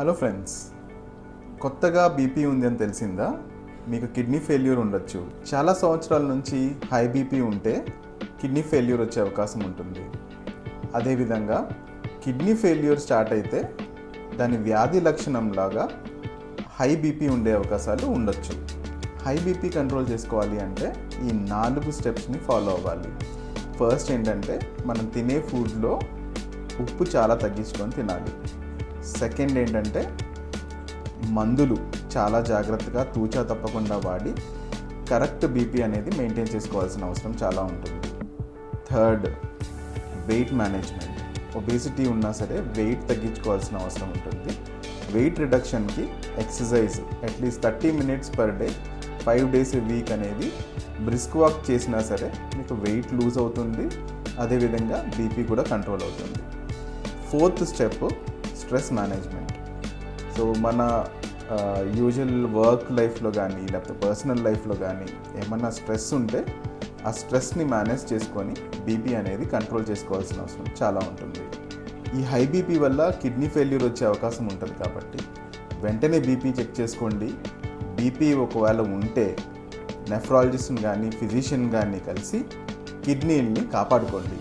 Hello friends, కొత్తగా BP ఉంది అని తెలిసిందా? మీకు కిడ్నీ ఫెయిల్యూర్ ఉండొచ్చు. చాలా సంవత్సరాల నుంచి హై బీపీ ఉంటే కిడ్నీ ఫెయిల్యూర్ వచ్చే అవకాశం ఉంటుంది. అదేవిధంగా కిడ్నీ ఫెయిల్యూర్ స్టార్ట్ అయితే దాని వ్యాధి లక్షణంలాగా హై బీపీ ఉండే అవకాశాలు ఉండొచ్చు. హై బీపీ కంట్రోల్ చేసుకోవాలి అంటే ఈ 4 స్టెప్స్ని ఫాలో అవ్వాలి. ఫస్ట్ ఏంటంటే మనం తినే ఫుడ్లో ఉప్పు చాలా తగ్గించుకొని తినాలి. సెకండ్ ఏంటంటే మందులు చాలా జాగ్రత్తగా తూచా తప్పకుండా వాడి కరెక్ట్ బీపీ అనేది మెయింటైన్ చేసుకోవాల్సిన అవసరం చాలా ఉంటుంది. Third, weight management. ఒబేసిటీ ఉన్నా సరే వెయిట్ తగ్గించుకోవాల్సిన అవసరం ఉంటుంది. వెయిట్ రిడక్షన్కి exercise at least 30 minutes per day 5 days a week అనేది బ్రిస్క్ వాక్ చేసినా సరే మీకు వెయిట్ లూజ్ అవుతుంది. అదేవిధంగా బీపీ కూడా కంట్రోల్ అవుతుంది. Fourth step stress management. So మన యూజువల్ వర్క్ లైఫ్లో కానీ లేకపోతే పర్సనల్ లైఫ్లో కానీ ఏమన్నా స్ట్రెస్ ఉంటే ఆ స్ట్రెస్ని మేనేజ్ చేసుకొని బీపీ అనేది కంట్రోల్ చేసుకోవాల్సిన అవసరం చాలా ఉంటుంది. ఈ హై బీపీ వల్ల కిడ్నీ ఫెయిల్యూర్ వచ్చే అవకాశం ఉంటుంది కాబట్టి వెంటనే బీపీ చెక్ చేసుకోండి. బీపీ ఒకవేళ ఉంటే నెఫ్రాలజిస్ట్ని కానీ ఫిజిషియన్ కానీ కలిసి కిడ్నీని కాపాడుకోండి.